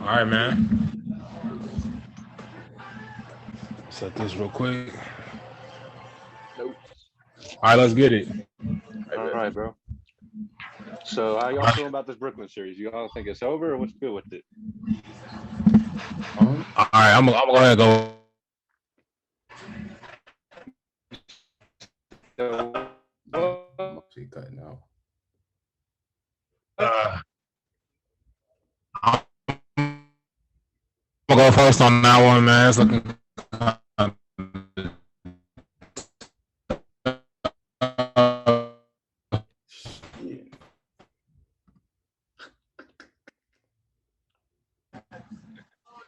All right, man. Set this real quick. Nope. All right, let's get it. All right, bro. So how y'all feeling about this Brooklyn series? You all think it's over, or what's good with it? All right, I'm gonna go ahead and go. So, Must be cutting out. Uh, I'm gonna go first on that one, man. It's looking. Yeah.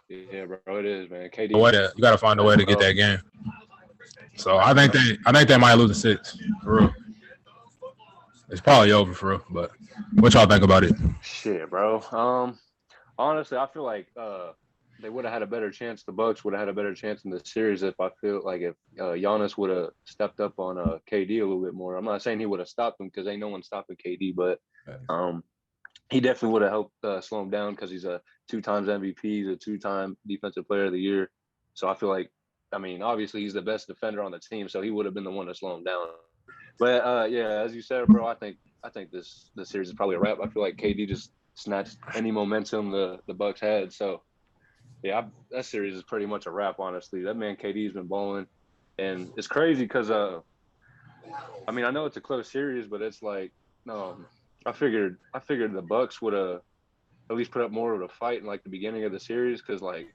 yeah, bro, it is, man. KD, You gotta find a way to get bro. that game. So I think they might lose a six for real. It's probably over for real. But what y'all think about it? Shit, bro. Honestly, I feel like they would have had a better chance. The Bucks would have had a better chance in the series if I feel like if Giannis would have stepped up on KD a little bit more. I'm not saying he would have stopped him because ain't no one stopping KD, but um, he definitely would have helped slow him down because he's a 2 times MVP, he's a 2 time Defensive Player of the Year. So I feel like, I mean, obviously he's the best defender on the team, so he would have been the one to slow him down. But yeah, as you said, bro, I think this series is probably a wrap. I feel like KD just snatched any momentum the Bucks had. So yeah, that series is pretty much a wrap. Honestly, that man KD's been balling, and it's crazy because I mean, I know it's a close series, but it's like um, I figured the Bucks would have at least put up more of a fight in like the beginning of the series because like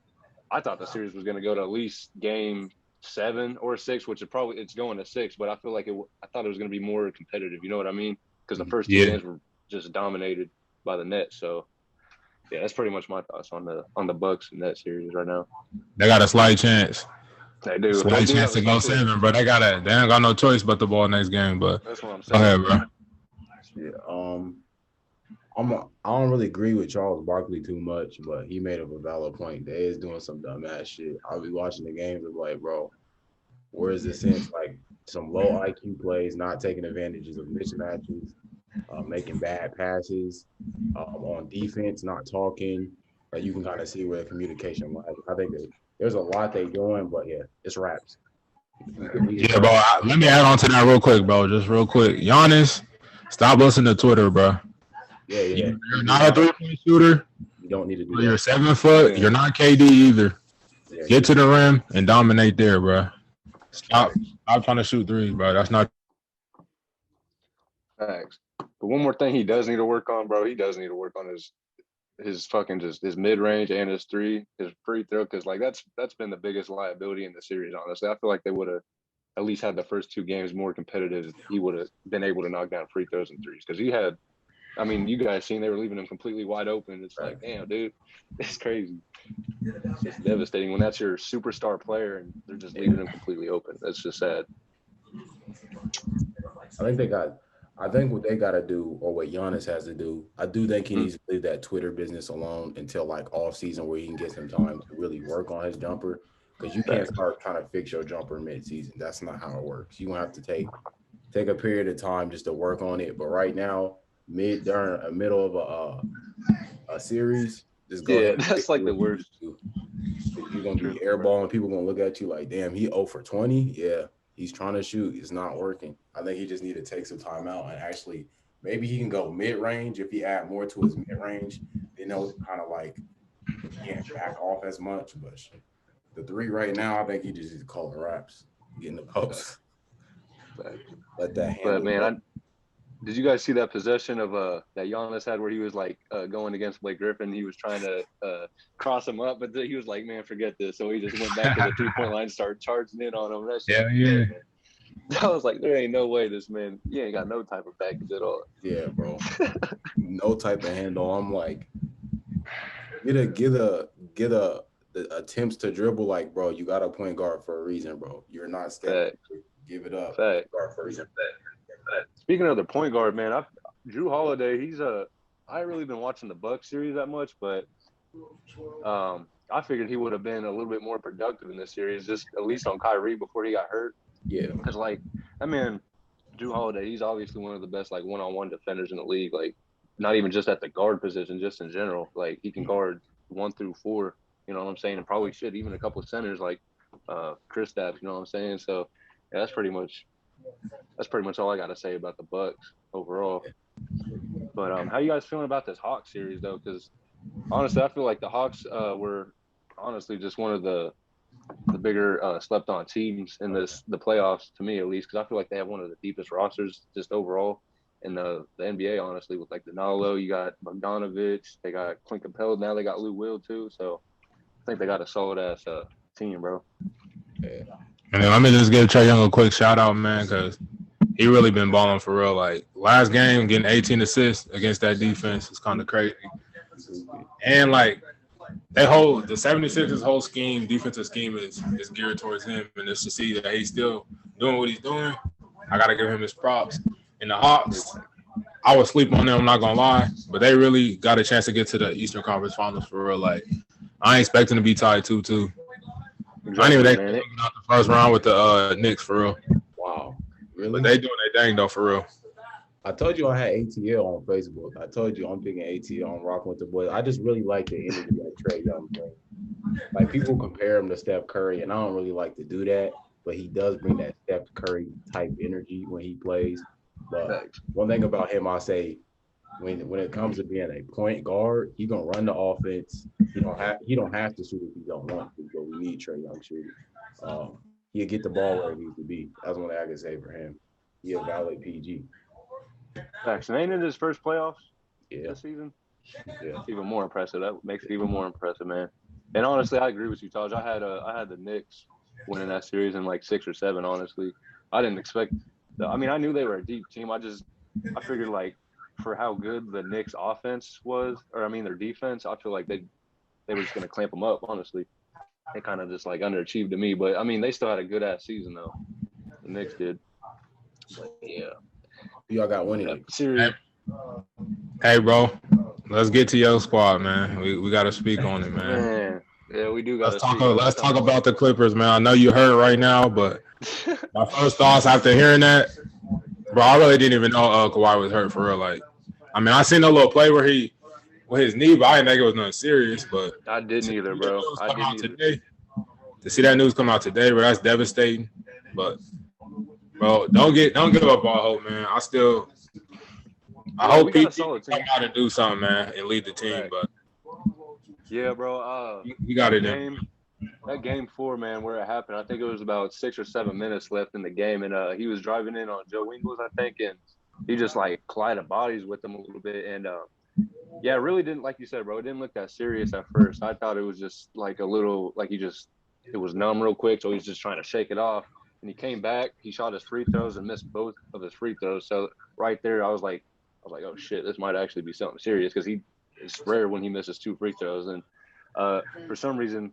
I thought the series was going to go to at least game 7 or 6, which is probably it's going to 6, but I feel like I thought it was going to be more competitive. You know what I mean? Because the first two Yeah, games were just dominated by the Nets. So yeah, that's pretty much my thoughts on the Bucks in that series right now. they got a slight chance. They Slight do chance have a to go slight chance. seven, but they ain't got no choice but the ball next game. But That's what I'm go saying. ahead, bro. Yeah. I don't really agree with Charles Barkley too much, but he made up a valid point. They is doing some dumbass shit. I'll be watching the games and be like, bro, where is the sense? Like some low IQ plays, not taking advantages of mismatches, making bad passes, on defense, not talking. Like you can kind of see where the communication lies. I think that there's a lot they doing, but yeah, it's raps. We can Yeah, bro. turn Let me add on to that real quick, bro. Just real quick. Giannis, stop listening to Twitter, bro. yeah, yeah. You're not a 3-point shooter. You don't need to do You're that. 7 foot. You're Yeah, not KD either. Yeah, Get to the rim and dominate there, bro. Stop. facts. Stop trying to shoot threes, bro. That's not. facts. But one more thing he does need to work on, bro. He does need to work on his fucking just his mid range and his free throw, because like that's been the biggest liability in the series. Honestly, I feel like they would have at least had the first 2 games more competitive. He would have been able to knock down free throws and threes because he had. I mean, you guys seen they were leaving him completely wide open. It's like, Facts. damn, dude, it's crazy. It's devastating when that's your superstar player and they're just Yeah. leaving him completely open. That's just sad. I think they got. I think what they got to do, or what Giannis has to do, I do think he Mm, needs to leave that Twitter business alone until like off season, where he can get some time to really work on his jumper. Because you can't facts. start trying to fix your jumper mid season. That's not how it works. You gonna have to take a period of time just to work on it. But right now, during a middle of a series, just go ahead Yeah, and that's stick to like the what you worst. do. You're gonna be True, bro. airballing. People gonna look at you like, damn, he 0 for 20. Yeah, he's trying to shoot. It's not working. I think he just need to take some time out and actually maybe he can go mid range if he add more to his mid range. You know, kind of like he can't back off as much. But shit, the three right now, I think he just needs to call the raps, get in the post, Facts. Facts. let that But handle man, go. did you guys see that possession of that Giannis had where he was like going against Blake Griffin? He was trying to cross him up, but he was like, "Man, forget this." So he just went back to the 3 point line, started charging in on him. That shit Yeah, was yeah. great, man. I was like, "There ain't no way this man. He ain't got no type of package at all." Yeah, bro. No type of handle. I'm like, get a the attempts to dribble. Like, bro, you got a point guard for a reason, bro. You're not Steph. Fact, Give it up. fact. Guard for a reason. Speaking of the point guard, man, Drew Holiday. He's a. I ain't really been watching the Bucks series that much, but I figured he would have been a little bit more productive in this series, just at least on Kyrie before he got hurt. Yeah, Because like, I mean, Drew Holiday, he's obviously one of the best like one-on-one defenders in the league. Like, not even just at the guard position, just in general. Like he can guard 1 through 4. You know what I'm saying? And probably should even a couple of centers like Kristaps. You know what I'm saying? So yeah, that's pretty much all I got to say about the Bucks overall. But how you guys feeling about this Hawks series though? Because honestly, I feel like the Hawks were honestly just one of the bigger slept on teams in the playoffs, to me at least, because I feel like they have one of the deepest rosters just overall in the NBA, honestly, with like Danilo, you got Bogdanovich, they got Clint Capella, now they got Lou Will too. So I think they got a solid ass team, bro. Yeah. And then let me just give Trae Young a quick shout out, man, because he really been balling for real. Like last game, getting 18 assists against that defense is kind of crazy. And like the 76ers whole defensive scheme is geared towards him, and it's to see that he's still doing what he's doing. I gotta give him his props. And the Hawks, I would sleep on them, I'm not gonna lie, but they really got a chance to get to the Eastern Conference Finals for real. Like I ain't expecting to be tied 2-2. I didn't even think out the first round with the Knicks for real. Wow, really? But they doing their thing though for real. I told you I had ATL on Facebook. I told you I'm picking ATL on Rocking with the Boys. I just really like the energy that Trae Young brings. Like people compare him to Steph Curry, and I don't really like to do that, but he does bring that Steph Curry type energy when he plays. But one thing about him, I say, when it comes to being a point guard, he gonna run the offense. He don't have to shoot if he don't want to, but we need Trae Young shooting. He'll get the ball where it needs to be. That's one thing I can say for him. He'll valid PG. Facts. And ain't it his first playoffs this season? Yeah. It's even more impressive. That makes it even more impressive, man. And honestly, I agree with you, Taj. I had the Knicks winning that series in like 6 or 7. Honestly, I didn't expect. I mean, I knew they were a deep team. I figured like for how good the Knicks offense was, or I mean their defense, I feel like they were just gonna clamp them up. Honestly, they kind of just like underachieved to me. But I mean, they still had a good ass season though. The Knicks did. But yeah. Y'all got winning it. Series. Hey, bro, let's get to your squad, man. We got to speak on it, man. Yeah, we do got to Let's talk about the Clippers, man. I know you hurt right now, but my first thoughts after hearing that, bro, I really didn't even know Kawhi was hurt for real. Like, I mean, I seen a little play where he with his knee, but I didn't think it was nothing serious. But I didn't either, bro. To see that news come out today, bro, that's devastating. But bro, don't give up on hope, man. I hope he come out and do something, man, and lead the team. Right. But yeah, bro, you got it in. That game 4, man, where it happened, I think it was about 6 or 7 minutes left in the game, and he was driving in on Joe Ingles, I think, and he just like collided bodies with him a little bit, and yeah, it really didn't, like you said, bro, it didn't look that serious at first. I thought it was just like a little, like it was numb real quick, so he's just trying to shake it off. And he came back, he shot his free throws and missed both of his free throws. So right there, I was like, oh shit, this might actually be something serious, because it's rare when he misses 2 free throws. And for some reason,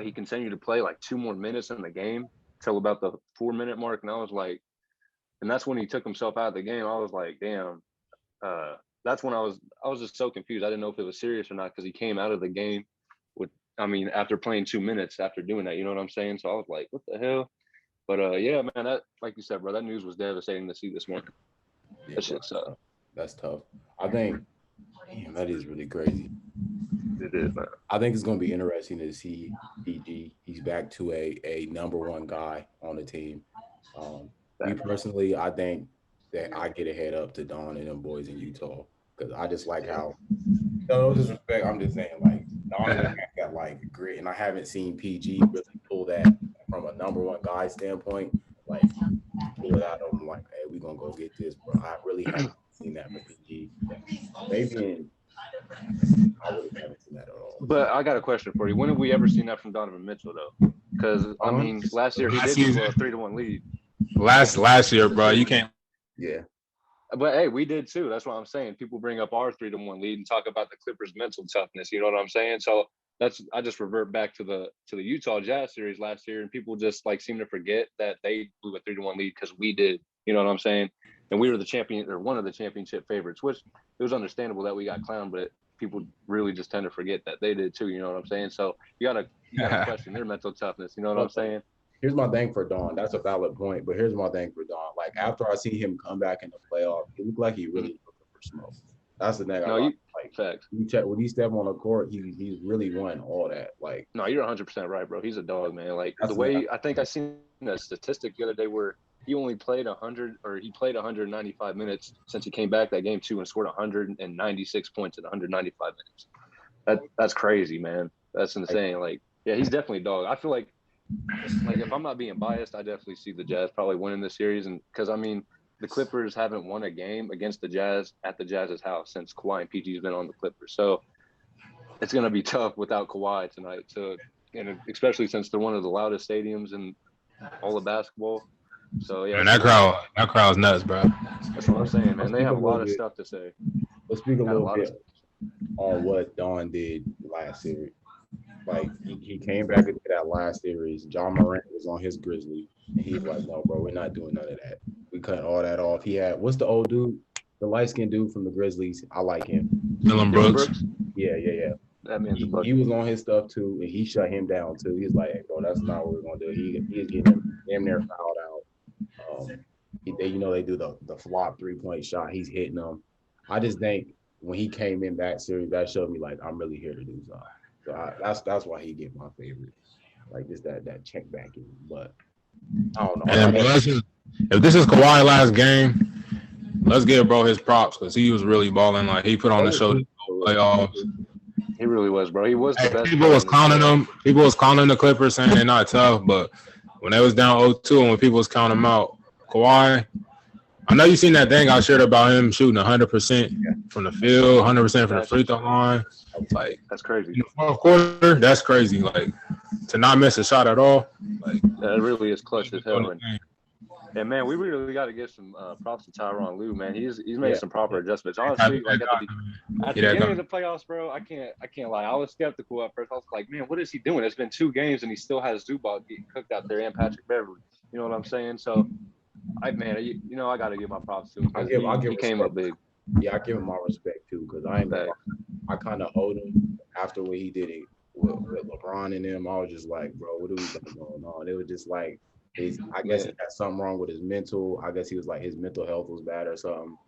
he continued to play like 2 more minutes in the game till about the 4-minute mark, and I was like, and that's when he took himself out of the game. I was like, damn. That's when I was just so confused. I didn't know if it was serious or not, because he came out of the game after playing 2 minutes after doing that. You know what I'm saying? So I was like, what the hell? But yeah, man, that, like you said, bro, that news was devastating to see this morning. Yeah, that shit's that's tough. I think, damn, that is really crazy. It is, man. I think it's going to be interesting to see PG. He's back to a number 1 guy on the team. Me personally, I think that I get a head up to Don and them boys in Utah, because I just like how, no disrespect, I'm just saying, like, Don has got like grit, and I haven't seen PG really pull that from a number 1 guy standpoint, like pull it out of him, like, hey, we're gonna go get this, bro. I really haven't seen that from PG. Maybe I really haven't seen that at all. But I got a question for you. When have we ever seen that from Donovan Mitchell, though? Because I mean, last year he did give a 3-1 lead. Last year, bro, you can't. Yeah. But hey, we did too. That's what I'm saying. People bring up our 3-1 lead and talk about the Clippers' mental toughness. You know what I'm saying? So I just revert back to the Utah Jazz series last year, and people just like seem to forget that they blew a 3-1 lead because we did. You know what I'm saying? And we were the champion, or one of the championship favorites, which it was understandable that we got clowned, but people really just tend to forget that they did too. You know what I'm saying? So you gotta question their mental toughness. You know what I'm saying? Here's my thing for Don. That's a valid point, but here's my thing for Don. Like, after I see him come back in the playoff, it looked like he really looking for smoke. That's the thing. No, Like facts. you check when he step on the court, he's really won all that. Like No, you're 100% right, bro. He's a dog, man. Like That's the way I think I seen a statistic the other day where he only played 100 or he played 195 minutes since he came back that game too and scored 196 points in 195 minutes. That's crazy, man. That's insane. Like, yeah, he's definitely a dog. I feel like if I'm not being biased, I definitely see the Jazz probably winning the series, and because I mean the Clippers haven't won a game against the Jazz at the Jazz's house since Kawhi and PG's been on the Clippers, so it's gonna be tough without Kawhi tonight. So, and especially since they're one of the loudest stadiums in all of basketball. So yeah, And that crowd's nuts, bro. that's what I'm saying, man. They have a lot of stuff to say. let's speak a Got a little lot of bit on what Don did last series. Like he came back into that last series. John Morant was on his Grizzlies, and he's like, "No, bro, we're not doing none of that. We cut all that off." He had what's the old dude, the light skinned dude from the Grizzlies? I like him. Dylan Brooks. Yeah. That man's a He bucket. was on his stuff too, and he shut him down too. He's like, "Hey, bro, that's not what we're gonna do." He's getting him damn near fouled out. They do the flop 3-point shot. He's hitting them. I just think when he came in that series, that showed me like I'm really here to do something. So that's why he get my favorite. Like just that check back in. But I don't know. And if this is Kawhi last game, let's give bro his props because he was really balling. Like he put on the show playoffs. He really was, bro. He was the best. People was clowning him. People was clowning the Clippers saying they're not tough, but when they was down 0-2 and when people was counting them out, Kawhi, I know you seen that thing I shared about him shooting 100% from the field, 100% from the free throw line. Like that's crazy. in the fourth quarter, that's crazy. Like to not miss a shot at all. Like that really is clutch as hell. And man, we really got to give some props to Tyronn Lue, man. He's made some proper adjustments. Honestly, like at the beginning of the playoffs, bro, I can't lie. I was skeptical at first. I was like, man, what is he doing? It's been 2 games and he still has Zubac getting cooked out there and Patrick Beverly. You know what I'm saying? So, I got to give my props to him. He came up big. Yeah, I give him my respect too because I kind of owed him after what he did it with LeBron and them. I was just like, bro, what are we got going on? It was just like, I guess he had something wrong with his mental. I guess he was like his mental health was bad or something.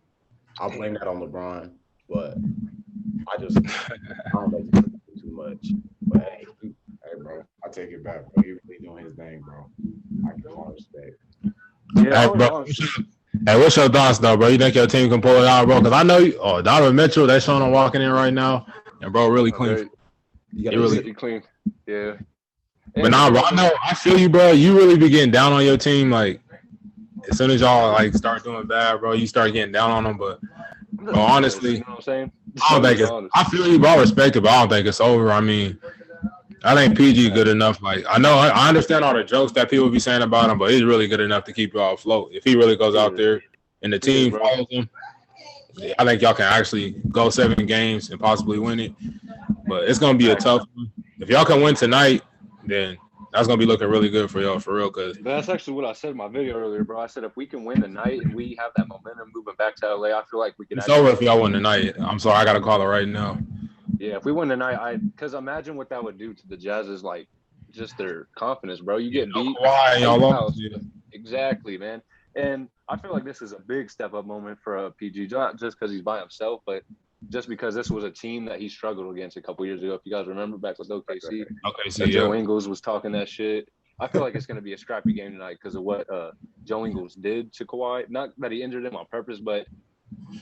I'll blame that on LeBron, but I don't make it too much. But hey, bro, I take it back, bro. He really doing his thing, bro. I give him my respect. Yeah, hey, bro. Hey, what's your thoughts though, bro? You think your team can pull it out, bro? Because I know Donovan Mitchell, they showing him walking in right now, and bro, really clean. He really clean. Yeah. But nah, bro, I feel you, bro. You really be getting down on your team, like as soon as y'all like start doing bad, bro, you start getting down on them. But bro, honestly, you know what I'm saying? I don't think I feel you, bro. I respect it, but I don't think it's over. I mean, I think PG good enough. Like I know I understand all the jokes that people be saying about him, but he's really good enough to keep y'all afloat. If he really goes out there and the team follows him, I think y'all can actually go 7 games and possibly win it. But it's gonna be a tough one. If y'all can win tonight, then that's gonna be looking really good for y'all, for real. Cause that's actually what I said in my video earlier, bro. I said if we can win tonight and we have that momentum moving back to LA, I feel like we can. It's over if y'all win tonight. I'm sorry, I gotta call it right now. Yeah, if we win tonight, because imagine what that would do to the Jazz's like just their confidence, bro. You get beat. Why y'all lost? Exactly, man. And I feel like this is a big step up moment for PG, not just because he's by himself, but just because this was a team that he struggled against a couple years ago. If you guys remember back with OKC, Joe Ingles was talking that shit. I feel like it's going to be a scrappy game tonight because of what Joe Ingles did to Kawhi. Not that he injured him on purpose, but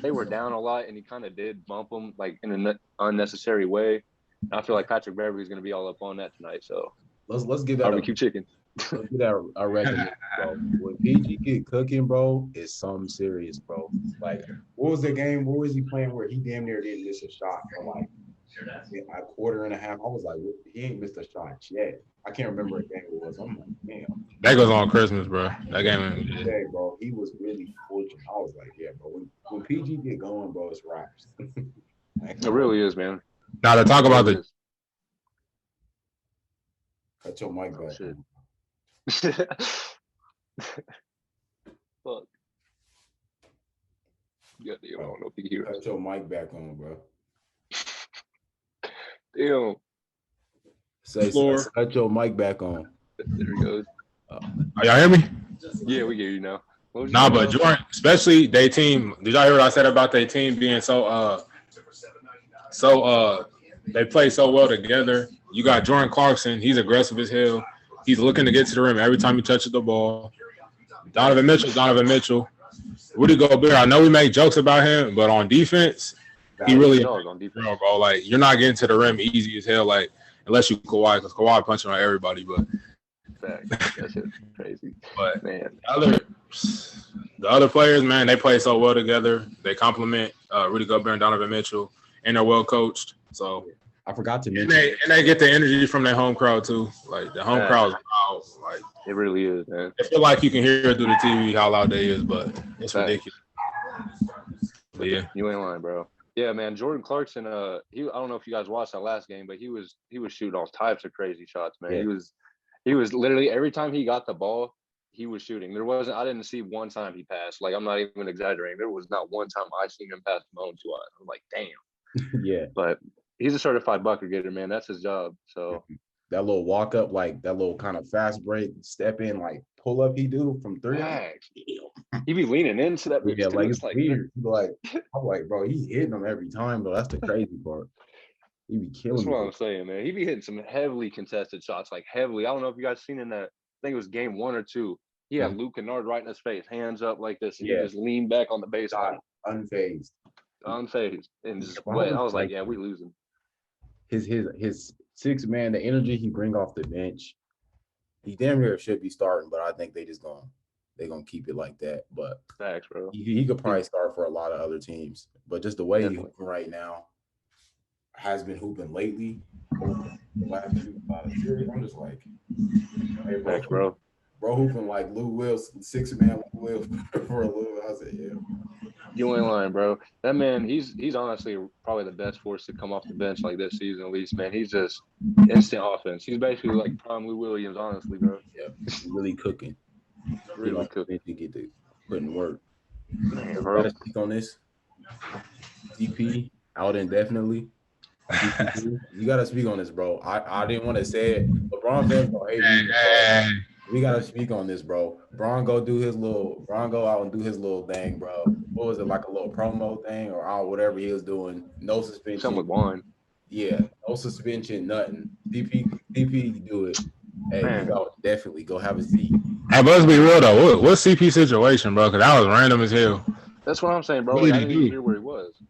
they were down a lot, and he kind of did bump them like in an unnecessary way. And I feel like Patrick Beverly is going to be all up on that tonight. So let's give that barbecue chicken. Let's get that a record, bro. When PG get cooking, bro, it's something serious, bro. Like, what was the game? What was he playing where he damn near didn't miss a shot for like a quarter and a half? I was like, he ain't missed a shot yet. I can't remember what game it was. I'm like, damn. That goes on Christmas, bro. That game. Yeah, bro. He was really fortunate. I was like, yeah, bro. When PG get going, bro, it's raps. It really is, man. Now to talk about the. Cut your mic back. Shit. Fuck. Yeah, I don't know if you can hear Cut your mic back on, bro. Damn. Say, cut your mic back on. There he goes. Y'all hear me? Yeah, we hear you now. Nah, but Jordan, especially their team. Did y'all hear what I said about their team being so So they play so well together. You got Jordan Clarkson. He's aggressive as hell. He's looking to get to the rim every time he touches the ball. Donovan Mitchell. Rudy Gobert. I know we make jokes about him, but on defense, he really on defense. Bro. Like you're not getting to the rim easy as hell. Like unless you Kawhi, because Kawhi punching on everybody. But that shit's crazy. But man, the other players, man, they play so well together. They complement Rudy Gobert and Donovan Mitchell, and they're well coached. So I forgot to mention, and they get the energy from their home crowd too. Like the home crowd is loud. Like it really is, man. I feel like you can hear it through the TV how loud they is, but it's ridiculous. But yeah, you ain't lying, bro. Yeah, man. Jordan Clarkson. I don't know if you guys watched that last game, but he was shooting all types of crazy shots, man. Yeah. He was literally every time he got the ball, he was shooting. I didn't see one time he passed. Like I'm not even exaggerating. There was not one time I seen him pass Malone to us. I'm like, damn. Yeah. But he's a certified bucket getter, man. That's his job. So that little walk up, like that little kind of fast break, step in, like pull up he do from 3. He be leaning into that. Yeah, like it's weird. Like I'm like, bro, he's hitting them every time, though. That's the crazy part. He be killing. That's what I'm saying, man. He be hitting some heavily contested shots, like heavily. I don't know if you guys seen in that. I think it was game 1 or 2. He had Luke Kennard right in his face, hands up like this, and he just leaned back on the baseline, unfazed, and just wet. I was like, yeah, we losing. His 6 man, the energy he bring off the bench, he damn near should be starting, but I think they're gonna keep it like that. But facts, bro. He could probably start for a lot of other teams, but just the way he's hooping right now, has been hooping lately. Last series, I'm just like, hey, facts, bro. Bro hooping like Lou Wills, 6 man Lou Wills for a little. I said, yeah. You ain't lying, bro. That man, he's honestly probably the best force to come off the bench like this season, at least, man. He's just instant offense. He's basically like prime Lou Williams, honestly, bro. Yeah, really cooking. Really cooking. To get to put in work. Man, bro. Gotta speak on this. DP out indefinitely. You gotta speak on this, bro. I didn't want to say it. LeBron fans don't hate me. We gotta speak on this, bro. Bron go out and do his little thing, bro. What was it, like a little promo thing or whatever he was doing? No suspension. Something with Juan. Yeah, no suspension, nothing. DP do it. Hey, definitely go have a seat. Hey, but let's be real though. What's CP situation, bro? Because that was random as hell. That's what I'm saying, bro. Like, I didn't even hear where he was.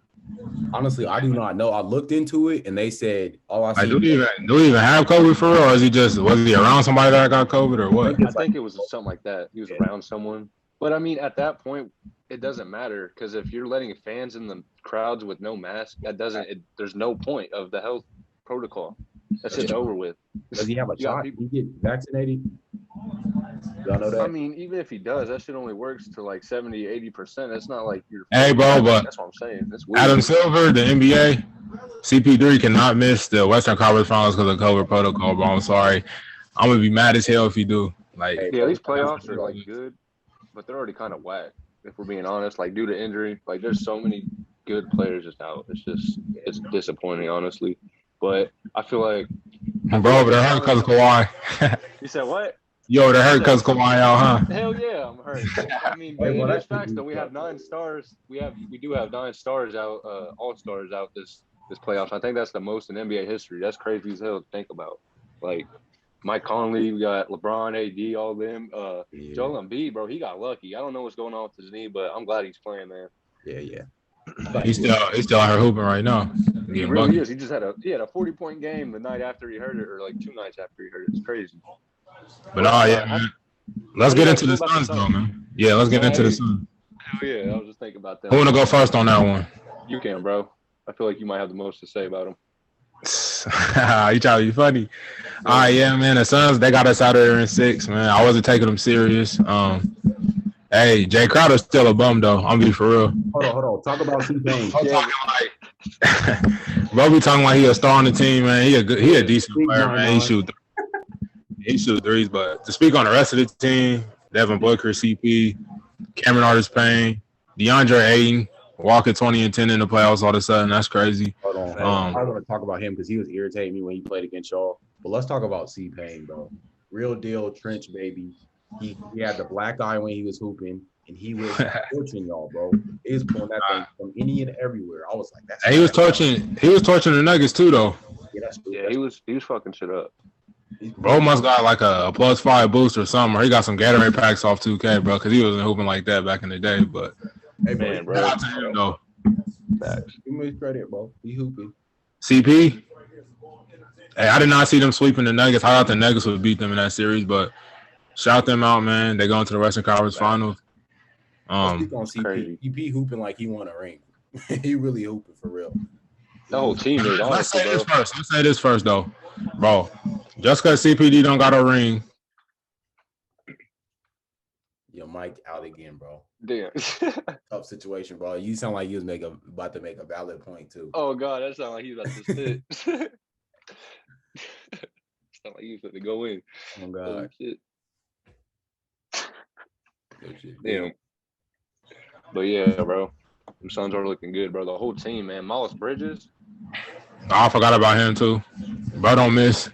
Honestly, I do not know. I looked into it and they said, "Oh, I see." Do he even have COVID for real, or was he around somebody that got COVID, or what? I think it was something like that. He was around someone, but I mean, at that point, it doesn't matter because if you're letting fans in the crowds with no mask, there's no point of the health protocol. That's just over with. Does he have a shot? Did he get vaccinated? Y'all know that? I mean, even if he does, that shit only works to like 70, 80%. It's not like you're. Hey, bro, but that's what I'm saying. That's weird. Adam Silver, the NBA, CP3 cannot miss the Western Conference Finals because of COVID protocol, bro. I'm sorry. I'm gonna be mad as hell if he do. Like, yeah, these playoffs are like good, but they're already kind of whack. If we're being honest, like due to injury, like there's so many good players just out. It's disappointing, honestly. But I feel like, bro, but they're hurt because of Kawhi. You said what? Yo, they're hurt because Kawhi out, huh? Hell yeah, I'm hurt. I mean, but there's facts though. We have 9 stars. We do have 9 stars out, all stars out this playoffs. I think that's the most in NBA history. That's crazy as hell to think about. Like Mike Conley, we got LeBron, AD, all of them. Joel Embiid, bro, he got lucky. I don't know what's going on with his knee, but I'm glad he's playing, man. Yeah. He's still out here hooping right now. He really is. He just had a 40-point game the night after he hurt it, or like 2 nights after he hurt it. It's crazy. But man. Let's get into the Suns, though, man. Yeah, let's get into the Suns. Hell yeah, I was just thinking about that. Who want to go first on that one? You can, bro. I feel like you might have the most to say about him. You trying to be funny? All right, yeah, man. The Suns, they got us out of there in 6, man. I wasn't taking them serious. Hey, Jay Crowder's still a bum, though. I'm be for real. Hold on. Talk about T-Pain. Bro be talking like he a star on the team, man. He a decent player, man. He shoot threes, but to speak on the rest of the team, Devin Booker, CP, Cameron Artis-Payne, DeAndre Ayton, walking 20 and 10 in the playoffs all of a sudden. That's crazy. Hold on. I want to talk about him because he was irritating me when he played against y'all. But let's talk about C-Payne, bro. Real deal trench baby. He had the black eye when he was hooping. and he was torching y'all, bro. He was pulling that thing from any and everywhere. I was like, that's. And he was torching the Nuggets too, though. Yeah, that's true. Yeah, he was fucking shit up. Bro must got like a +5 boost or something, or he got some Gatorade packs off 2K, bro, because he wasn't hooping like that back in the day. But Hey, Man, bro. shout out to him, though. Facts. Give me his credit, bro. He hooping. CP. Hey, I did not see them sweeping the Nuggets. I thought the Nuggets would beat them in that series, but shout them out, man. They going to the Western Conference Finals. Let's speak on CP. crazy. CP hooping like he won a ring. He really hooping for real. The whole team is Let's honestly, say this bro. first. Let's say this first, though, bro. Just because CPD don't got a ring, Yo, Mike out again, bro. Damn. Tough situation, bro. You sound like you was about to make a valid point too. Oh God, that sound like he's about to sit. Sound like he's about to go in. Oh Oh, God. shit. Good shit. Damn. But yeah, bro. Them Suns are looking good, bro. The whole team, man. Miles Bridges, I forgot about him too. Bro, don't miss.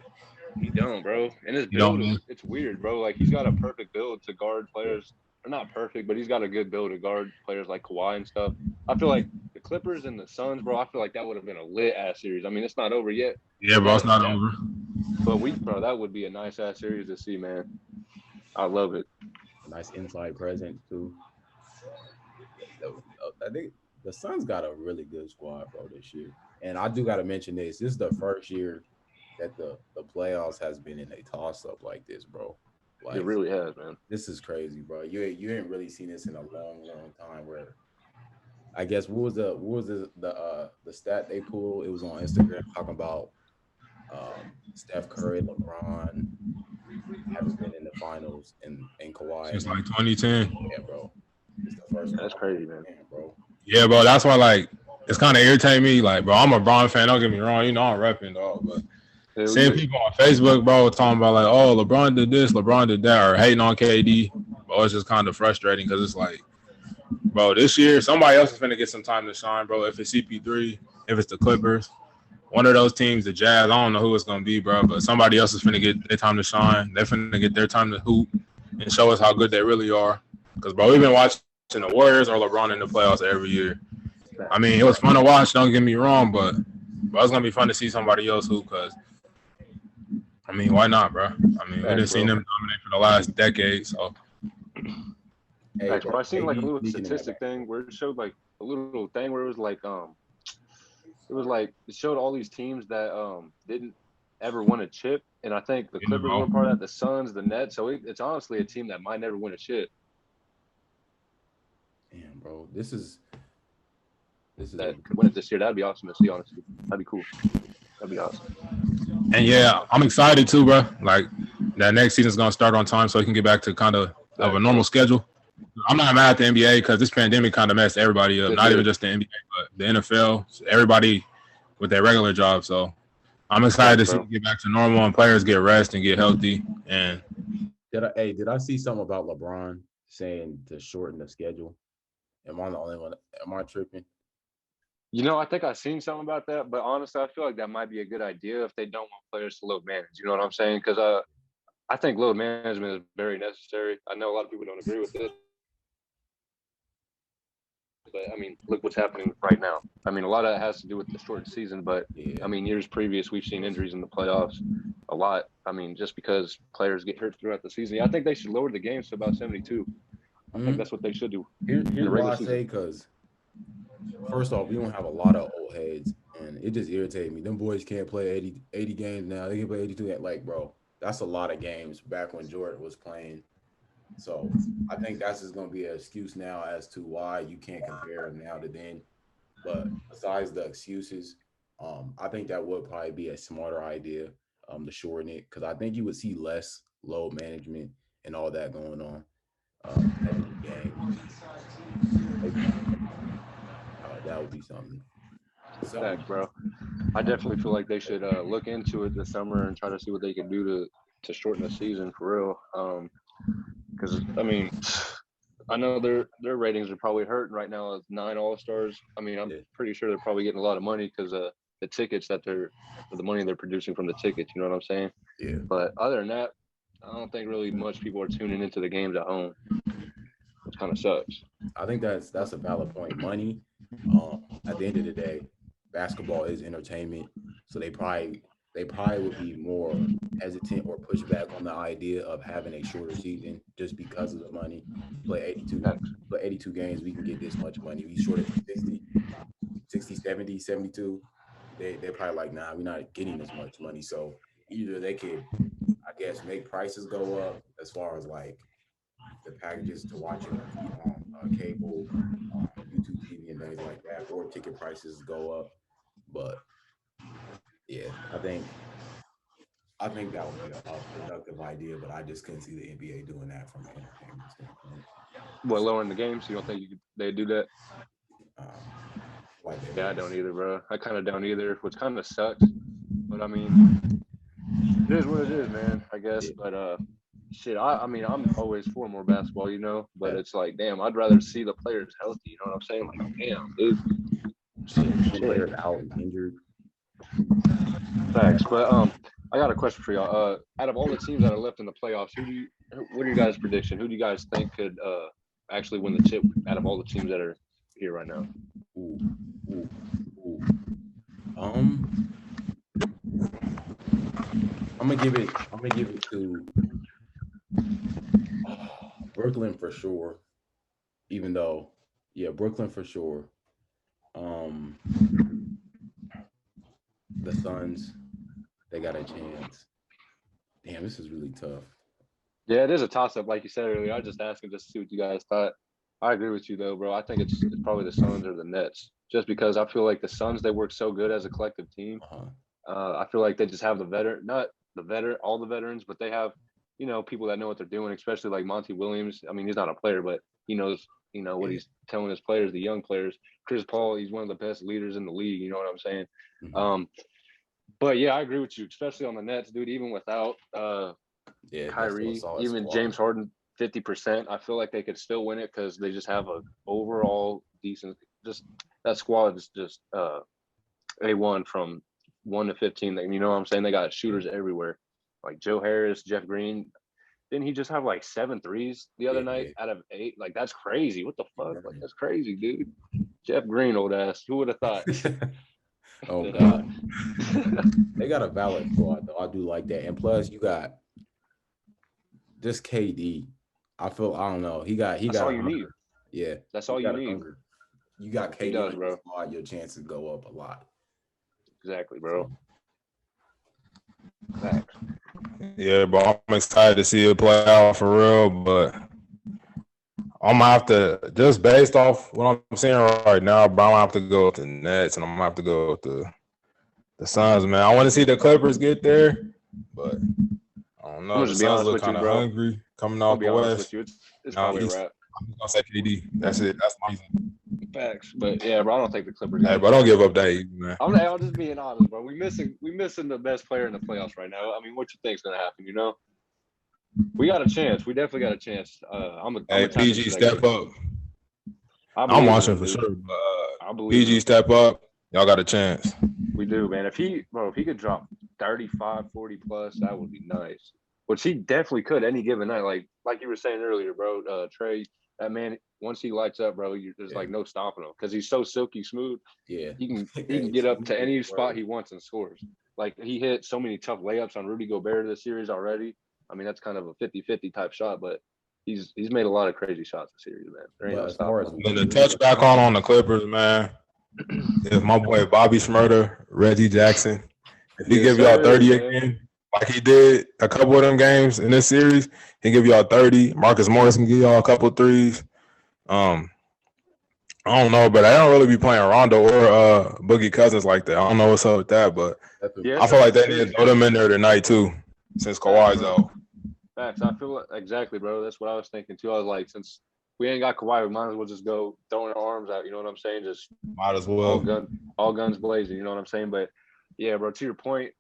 he don't, bro. And his He don't, build, man. it's weird, bro. Like he's got a perfect build to guard players. Or not perfect, but he's got a good build to guard players like Kawhi and stuff. I feel like the Clippers and the Suns, bro. I feel like that would have been a lit ass series. I mean, it's not over yet, Yeah, bro, it's not over. but bro, that would be a nice ass series to see, man. I love it. Nice inside presence too. I think the Suns got a really good squad, bro, this year. And I do got to mention this. This is the first year that the playoffs has been in a toss up like this, bro. Like, It really has, man. this is crazy, bro. You ain't really seen this in a long time. Where I guess what was the stat they pulled? It was on Instagram talking about Steph Curry, LeBron haven't been in the finals, and Kawhi. Since like 2010. Yeah, bro. It's the first. That's crazy, man. bro. Yeah, bro, that's why, like, it's kind of irritating me. Like, bro, I'm a Bron fan. Don't get me wrong. You know I'm repping, dog. But Hell seeing yeah. people on Facebook, bro, talking about, like, oh, LeBron did this, LeBron did that, or hating on KD, bro, it's just kind of frustrating because it's like, bro, this year, somebody else is going to get some time to shine, bro. If it's CP3, if it's the Clippers, one of those teams, the Jazz, I don't know who it's going to be, bro, but somebody else is going to get their time to shine. They're going to get their time to hoop and show us how good they really are. Because, bro, we've been watching the Warriors or LeBron in the playoffs every year. I mean, it was fun to watch, don't get me wrong, but it's going to be fun to see somebody else hoop because, I mean, why not, bro? I mean, we didn't see them dominate for the last decade, so. Hey, Thanks, bro. I seen like a little speaking of statistic that, thing where it showed like a little thing where it was like it showed all these teams that didn't ever win a chip, and I think the Clippers were part of that, the Suns, the Nets. So it's honestly a team that might never win a chip. damn, bro, this is That could win it this year. That'd be awesome to see. Honestly, that'd be cool. That'd be awesome. And, yeah, I'm excited too, bro. Like, that next season's going to start on time so we can get back to kind of a normal schedule. I'm not mad at the NBA because this pandemic kind of messed everybody up. Not even just the NBA, but the NFL, everybody with their regular job. So I'm excited to see it get back to normal and players get rest and get healthy. And did I see something about LeBron saying to shorten the schedule? Am I the only one? Am I tripping? You know, I think I've seen something about that, but honestly, I feel like that might be a good idea if they don't want players to load manage. You know what I'm saying? Because I think load management is very necessary. I know a lot of people don't agree with it. But, I mean, look what's happening right now. I mean, a lot of that has to do with the short season. But, Yeah. I mean, years previous, we've seen injuries in the playoffs a lot. I mean, just because players get hurt throughout the season. I think they should lower the games to about 72. I think that's what they should do. Here's the why regular I season. say, because first off, we don't have a lot of old heads, and it just irritates me. Them boys can't play 80 games now. They can play 82. Like, bro, that's a lot of games back when Jordan was playing. So I think that's just going to be an excuse now as to why you can't compare now to then. But besides the excuses, I think that would probably be a smarter idea to shorten it, because I think you would see less load management and all that going on. Game. That would be something. Thanks, bro. I definitely feel like they should look into it this summer and try to see what they can do to shorten the season for real. Because I mean, I know their ratings are probably hurting right now. 9 All-Stars. I mean, I'm pretty sure they're probably getting a lot of money because the tickets the money they're producing from the tickets. You know what I'm saying? Yeah. But other than that, I don't think really much people are tuning into the games at home. which kind of sucks. I think that's a valid point. Money, at the end of the day, basketball is entertainment, so they probably would be more hesitant or push back on the idea of having a shorter season just because of the money. Play 82, play 82 games, we can get this much money. We short it to 60, 70, 72. They're probably like, nah, we're not getting as much money. So either they could, I guess, make prices go up as far as like the packages to watch it on cable, YouTube TV, and things like that, or ticket prices go up. But yeah, I think that would be a productive idea, but I just couldn't see the NBA doing that from an entertainment standpoint. What, lowering the games? You don't think they'd do that? Um, like Yeah, I don't either, bro. I kind of don't either, which kind of sucks. But I mean, it is what it is, man. I guess. Yeah. But shit. I mean, I'm always for more basketball, you know. But it's like, damn, I'd rather see the players healthy. You know what I'm saying? Like, damn, dude. Shit. Players out and injured. Facts. But I got a question for y'all. Out of all the teams that are left in the playoffs, what are your guys' prediction? Who do you guys think could actually win the chip out of all the teams that are here right now? Ooh. I'm gonna give it to Brooklyn for sure. Even though, yeah, Brooklyn for sure. The Suns, they got a chance. Damn, this is really tough. Yeah, it is a toss-up, like you said earlier. I was just asking just to see what you guys thought. I agree with you, though, bro. I think it's probably the Suns or the Nets, just because I feel like the Suns, they work so good as a collective team. I feel like they just have all the veterans, but they have, you know, people that know what they're doing, especially like Monty Williams. I mean, he's not a player, but he knows, you know, what he's telling his players, the young players. Chris Paul, he's one of the best leaders in the league. You know what I'm saying? Mhm. But yeah, I agree with you, especially on the Nets, dude. Even without Kyrie, even James Harden, 50%, I feel like they could still win it because they just have a overall decent. Just that squad is just A1 from 1 to 15. You know what I'm saying? They got shooters everywhere, like Joe Harris, Jeff Green. Didn't he just have like 7 threes the other night out of 8? Like, that's crazy. What the fuck? Like, that's crazy, dude. Jeff Green, old ass. Who would have thought? Oh God, they got a valid squad though. I do like that, and plus you got this KD. I don't know. He got. That's all you need. Yeah, that's all you need. Hunger. You got KD on your squad, your chances go up a lot. Exactly, bro. Thanks. Yeah, but I'm excited to see it play out for real. But I'm gonna have to, just based off what I'm seeing right now, but I'm gonna have to go with the Nets, and I'm gonna have to go with the Suns, man. I want to see the Clippers get there, but I don't know. The Suns look kind of hungry coming off the West. It's probably a wrap. I'm gonna say KD. That's it. That's my reason. Facts, but yeah, bro, I don't think the Clippers. Hey, but don't give up that either, man. I'm just being honest, bro. We missing the best player in the playoffs right now. I mean, what you think's gonna happen? You know, we got a chance. We definitely got a chance. Hey, PG, step up. I'm watching for sure, but I believe PG step up. Y'all got a chance. We do, man. If he could drop 35, 40 plus, that would be nice. Which he definitely could any given night. Like you were saying earlier, bro. Trey, that man, once he lights up, bro, there's like no stopping him because he's so silky smooth. Yeah, he can get up to any spot he wants and scores. Like, he hit so many tough layups on Rudy Gobert this series already. I mean, that's kind of a 50-50 type shot, but he's made a lot of crazy shots this series, man. There ain't no stopping him. The touchback on the Clippers, man. If my boy Bobby Shmurda, Reggie Jackson, if he give y'all 30 again, like he did a couple of them games in this series, he give y'all 30. Marcus Morris can give y'all a couple of threes. I don't know, but I don't really be playing Rondo or Boogie Cousins like that. I don't know what's up with that, but I feel like they need to throw them in there tonight too, since Kawhi's out. Facts. I feel like, exactly, bro. That's what I was thinking too. I was like, since we ain't got Kawhi, we might as well just go throwing our arms out. You know what I'm saying? Just might as well. All guns blazing. You know what I'm saying? But yeah, bro. To your point,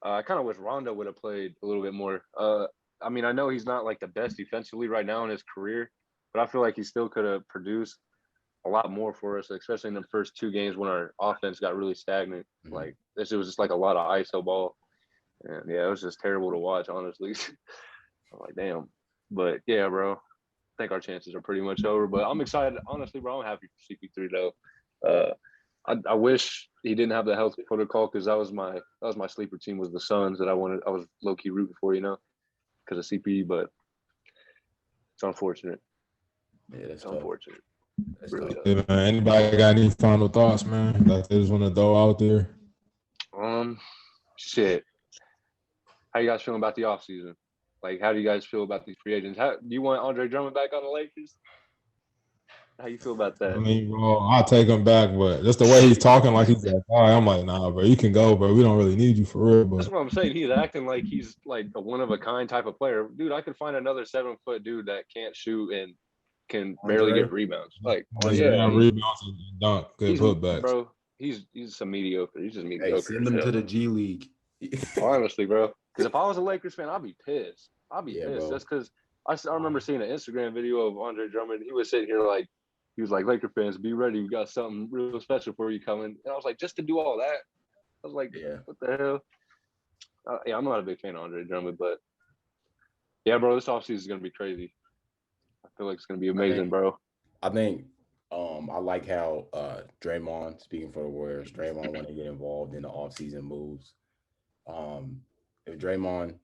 I kind of wish Rondo would have played a little bit more. I mean, I know he's not like the best defensively right now in his career, but I feel like he still could have produced a lot more for us, especially in the first 2 games when our offense got really stagnant. Mm-hmm. Like, it was just like a lot of ISO ball. And yeah, it was just terrible to watch, honestly. I'm like, damn. But yeah, bro. think our chances are pretty much over. But I'm excited, honestly, bro. I'm happy for CP3 though. I wish he didn't have the health protocol because that was my sleeper team was the Suns that I was low key rooting for, because of CP. But it's unfortunate. Yeah, that's It's tough. unfortunate. That's Really tough. Yeah, man. Anybody got any final thoughts, man? That they just want to throw out there? Shit. How you guys feeling about the offseason? Like, how do you guys feel about these free agents? Do you want Andre Drummond back on the Lakers? How you feel about that? I mean, bro, I'll take him back, but just the way he's talking like he's that guy, I'm like, nah, bro, you can go, bro. We don't really need you for real, That's but what I'm saying. He's acting like he's like a one of a kind type of player. Dude, I could find another 7-foot dude that can't shoot and can barely Andre? get rebounds. Like, just yeah, grab rebounds and dunk, good he's putbacks. bro. He's some mediocre. He's just mediocre. Hey, send them to the G League. Honestly, bro. Because if I was a Lakers fan, I'd be pissed. Yeah, pissed. bro. That's because I remember seeing an Instagram video of Andre Drummond. He was sitting here like, he was like, Laker fans, be ready. We got something real special for you coming. And I was like, just to do all that? I was like, Yeah. what the hell? Yeah, I'm not a big fan of Andre Drummond, but yeah, bro, this offseason is going to be crazy. I feel like it's going to be amazing, bro. I think I like how Draymond, speaking for the Warriors, Draymond want to get involved in the offseason moves. If Draymond,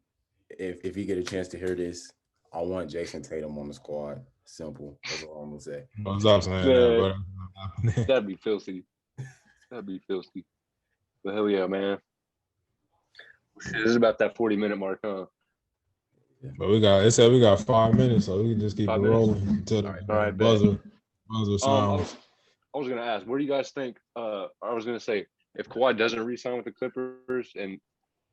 if you get a chance to hear this, I want Jason Tatum on the squad. Simple. That's all I'm gonna say. What's up, saying that, bro? That'd be filthy. That'd be filthy. But hell yeah, man. This is about that 40-minute mark, huh? But it said we got 5 minutes, so we can just keep 5 it minutes? rolling until the All right, buzzer I sounds. was gonna ask, what do you guys think? I was gonna say, if Kawhi doesn't re-sign with the Clippers, and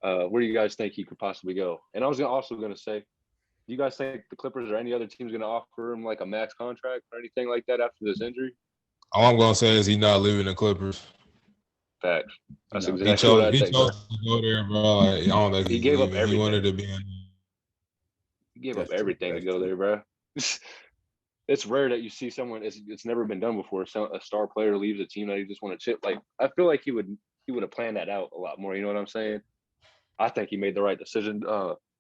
where do you guys think he could possibly go? And I was also gonna say, do you guys think the Clippers or any other team's gonna offer him like a max contract or anything like that after this injury? All I'm gonna say is he's not leaving the Clippers. Facts. That's No, exactly what I He think. chose to go there, bro. Like, I don't think He he's gave up leaving. everything. He wanted to be in. He gave That's up everything true. to go there, bro. It's rare that you see someone. It's never been done before. A star player leaves a team that you just want to chip. Like, I feel like he would have planned that out a lot more. You know what I'm saying? I think he made the right decision.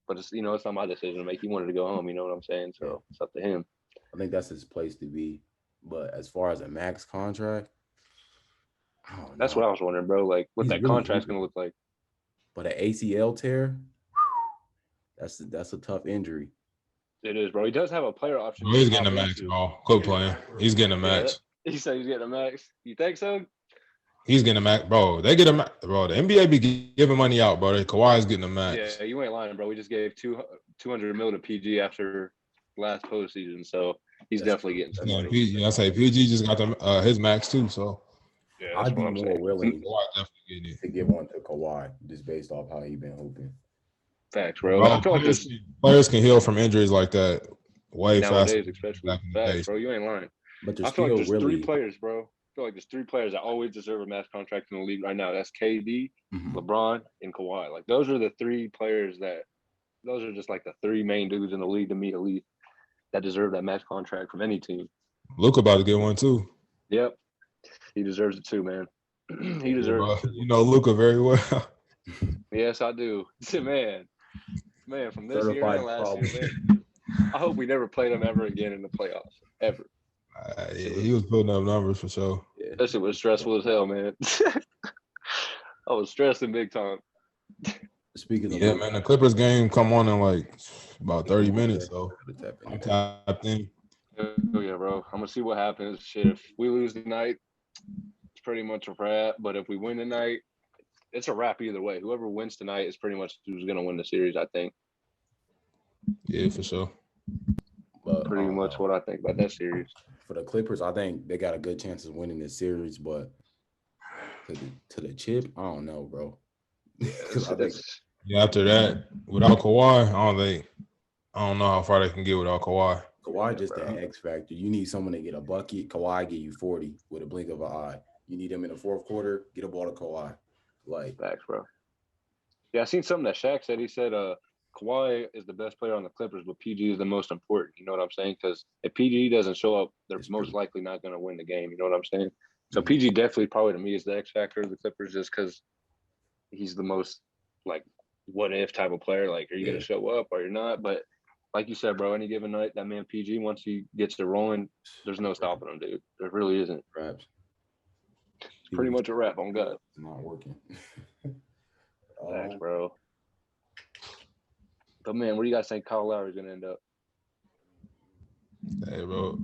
But it's it's not my decision to make. He wanted to go home. You know what I'm saying? So it's up to him. I think that's his place to be. But as far as a max contract, I don't know. That's what I was wondering, bro. Like, what He's that really contract's injured. gonna look like. But an ACL tear, that's a tough injury. It is, bro. He does have a player option. Bro, he's getting a max, bro. Quit playing. He's getting a max. He said he's getting a max. You think so? He's getting a max, bro. They get a max, bro. The NBA be giving money out, bro. Kawhi's getting a max. Yeah, you ain't lying, bro. We just gave $200 million to PG after last postseason, so he's definitely getting some money. I say PG just got his max too, so Yeah, I'd be more willing Kawhi definitely getting it. to give one to Kawhi just based off how he been hooping. Facts, bro. I feel like players can heal from injuries like that way nowadays, faster. especially. Facts, bro. You ain't lying. But I feel like there's three players, bro. I feel like there's three players that always deserve a max contract in the league right now. That's KD, LeBron, and Kawhi. Like, those are the three players those are just like the three main dudes in the league to me, at least, that deserve that max contract from any team. Luka about to get one too. Yep. He deserves it too, man. He deserves it. You know Luka very well. Yes, I do. Man, from this year Certified and last problem. year, man, I hope we never played him ever again in the playoffs. Ever. He was putting up numbers for sure. Yeah. That shit was stressful as hell, man. I was stressing big time. Speaking of man, the Clippers game come on in like about 30 minutes, so I'm yeah. tapped in. Oh yeah, bro. I'm gonna see what happens. Shit, if we lose tonight, it's pretty much a wrap. But if we win tonight, it's a wrap either way. Whoever wins tonight is pretty much who's gonna win the series, I think. Yeah, for sure. But Pretty much what I think about that series. For the Clippers, I think they got a good chance of winning this series, but to the chip, I don't know, bro. After that, without Kawhi, I don't know how far they can get without Kawhi. Kawhi just an X factor. You need someone to get a bucket. Kawhi get you 40 with a blink of an eye. You need him in the fourth quarter. Get a ball to Kawhi. Like, facts, bro. Yeah, I seen something that Shaq said. He said, Kawhi is the best player on the Clippers, but PG is the most important. You know what I'm saying? Because if PG doesn't show up, they're most likely not going to win the game. You know what I'm saying? So PG definitely probably to me is the X factor of the Clippers, just because he's the most like what if type of player. Like, are you going to show up or you're not? But like you said, bro, any given night, that man PG, once he gets it rolling, there's no stopping him, dude. There really isn't. Raps. It's pretty much a wrap on God. It's not working. Thanks, bro. But man, where do you guys think Kyle Lowry's gonna end up? Hey, bro,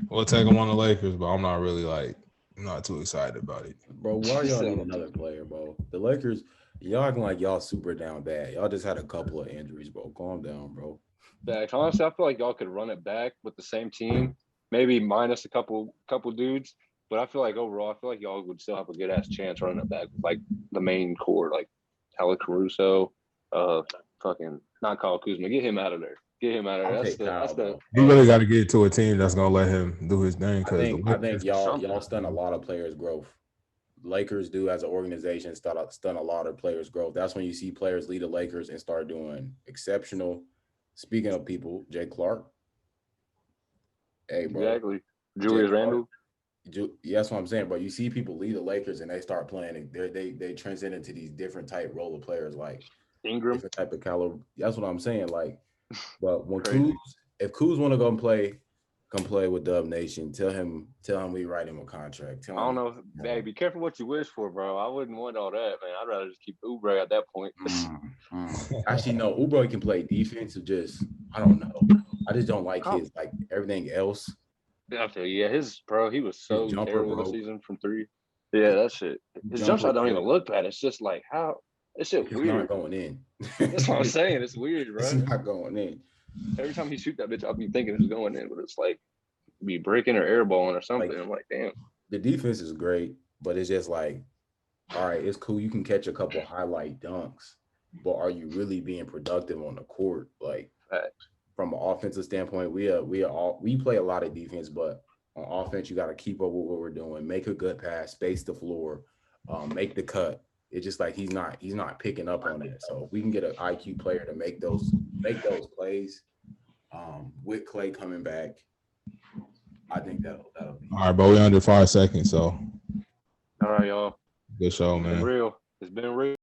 we'll take him on the Lakers, but I'm not really I'm not too excited about it. Bro, why y'all need another player, bro? The Lakers, y'all acting like y'all super down bad. Y'all just had a couple of injuries, bro. Calm down, bro. Facts. Honestly, I feel like y'all could run it back with the same team, maybe minus a couple dudes. But I feel like overall, I feel like y'all would still have a good ass chance running it back with like the main core, like Tyler Caruso, fucking not Kyle Kuzma. Get him out of there. Get him out of there. That's the. You really got to get to a team that's gonna let him do his thing. I think y'all stun a lot of players' growth. Lakers do as an organization stun a lot of players' growth. That's when you see players lead the Lakers and start doing exceptional. Speaking of people, Jay Clark. Hey, bro. Exactly. Julius Randle. That's what I'm saying, bro. You see people lead the Lakers and they start playing, and they transcend into these different type role of players, like Ingram, different type of caliber. That's what I'm saying. Like, but when if Kuz want to come play with Dub Nation, tell him we write him a contract. I don't know, man. Be careful what you wish for, bro. I wouldn't want all that, man. I'd rather just keep Oubre at that point. Actually, no. Oubre can play defense. I don't know. I just don't like his everything else. I feel he was so terrible this season from three. Yeah, that shit. His jump shot don't even look bad. It's just like how this shit weird. It's not going in. That's what I'm saying. It's weird, bro. It's not going in. Every time he shoot that bitch, I'll be thinking it's going in, but it's like be breaking or airballing or something. I'm like, damn. The defense is great, but it's just like, all right, it's cool. You can catch a couple highlight dunks, but are you really being productive on the court? Like, from an offensive standpoint, we play a lot of defense, but on offense, you got to keep up with what we're doing. Make a good pass, space the floor, make the cut. It's just like he's not picking up on that. So if we can get an IQ player to make those plays, with Clay coming back, I think that'll be all right. But we're under 5 seconds, so all right, y'all. Good show, man. It's been real.